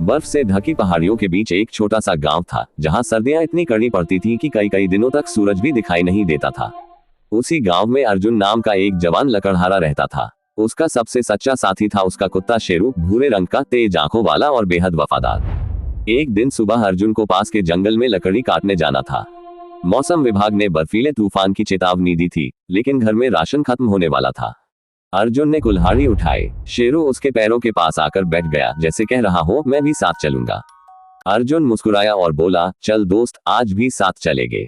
बर्फ से ढकी पहाड़ियों के बीच एक छोटा सा गांव था, जहां सर्दियां इतनी कड़ी पड़ती थी कि कई कई दिनों तक सूरज भी दिखाई नहीं देता था। उसी गांव में अर्जुन नाम का एक जवान लकड़हारा रहता था। उसका सबसे सच्चा साथी था उसका कुत्ता शेरू, भूरे रंग का, तेज आंखों वाला और बेहद वफादार। एक दिन सुबह अर्जुन को पास के जंगल में लकड़ी काटने जाना था। मौसम विभाग ने बर्फीले तूफान की चेतावनी दी थी, लेकिन घर में राशन खत्म होने वाला था। अर्जुन ने कुल्हाड़ी उठाई। शेरू उसके पैरों के पास आकर बैठ गया, जैसे कह रहा हो मैं भी साथ चलूंगा। अर्जुन मुस्कुराया और बोला, चल दोस्त, आज भी साथ चलेंगे।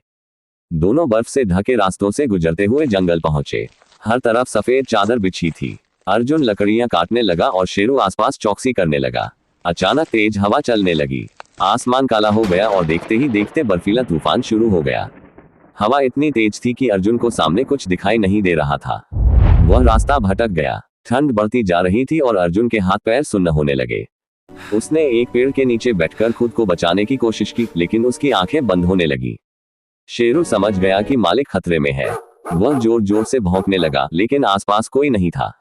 दोनों बर्फ से ढके रास्तों से गुजरते हुए जंगल पहुंचे। हर तरफ सफेद चादर बिछी थी। अर्जुन लकड़ियां काटने लगा और शेरू आसपास चौकसी करने लगा। अचानक तेज हवा चलने लगी। आसमान काला हो गया और देखते ही देखते बर्फीला तूफान शुरू हो गया। हवा इतनी तेज थी कि अर्जुन को सामने कुछ दिखाई नहीं दे रहा था। वह रास्ता भटक गया। ठंड बढ़ती जा रही थी और अर्जुन के हाथ पैर सुन्न होने लगे। उसने एक पेड़ के नीचे बैठकर खुद को बचाने की कोशिश की, लेकिन उसकी आंखें बंद होने लगी। शेरू समझ गया कि मालिक खतरे में है। वह जोर जोर से भौंकने लगा, लेकिन आसपास कोई नहीं था।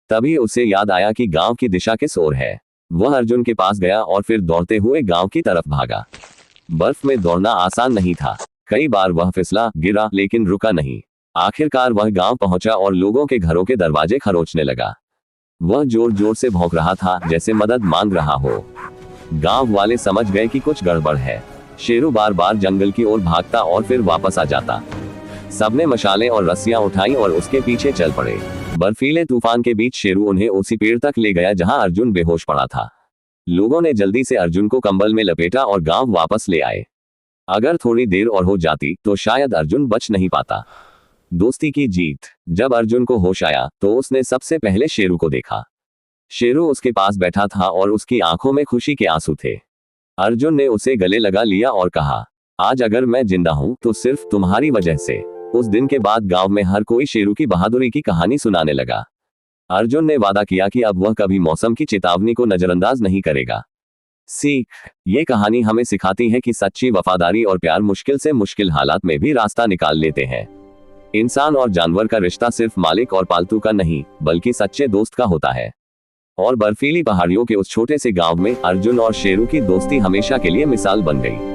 तभी उसे याद आया कि गांव की दिशा किस ओर है। वह अर्जुन के पास गया और फिर दौड़ते हुए गांव की तरफ भागा। बर्फ में दौड़ना आसान नहीं था। कई बार वह फिसला, गिरा, लेकिन रुका नहीं। आखिरकार वह गांव पहुंचा और लोगों के घरों के दरवाजे खरोचने लगा। वह जोर जोर से भौंक रहा था, जैसे मदद मांग रहा हो। गांव वाले समझ गए कि कुछ गड़बड़ है। शेरू बार बार जंगल की ओर भागता और फिर वापस आ जाता। सबने मशालें और रस्सियां उठाई और उसके पीछे चल पड़े। बर्फीले तूफान के बीच शेरू उन्हें उसी पेड़ तक ले गया जहां अर्जुन बेहोश पड़ा था। लोगों ने जल्दी से अर्जुन को कंबल में लपेटा और गांव वापस ले आए। अगर थोड़ी देर और हो जाती तो शायद अर्जुन बच नहीं पाता। दोस्ती की जीत। जब अर्जुन को होश आया तो उसने सबसे पहले शेरू को देखा। शेरू उसके पास बैठा था और उसकी आंखों में खुशी के आंसू थे। अर्जुन ने उसे गले लगा लिया और कहा, आज अगर मैं जिंदा हूं तो सिर्फ तुम्हारी वजह से। उस दिन के बाद गांव में हर कोई शेरू की बहादुरी की कहानी सुनाने लगा। अर्जुन ने वादा किया कि अब वह कभी मौसम की चेतावनी को नजरअंदाज नहीं करेगा। सीख। ये कहानी हमें सिखाती है कि सच्ची वफादारी और प्यार मुश्किल से मुश्किल हालात में भी रास्ता निकाल लेते हैं। इंसान और जानवर का रिश्ता सिर्फ मालिक और पालतू का नहीं, बल्कि सच्चे दोस्त का होता है। और बर्फीली पहाड़ियों के उस छोटे से गांव में अर्जुन और शेरू की दोस्ती हमेशा के लिए मिसाल बन गई।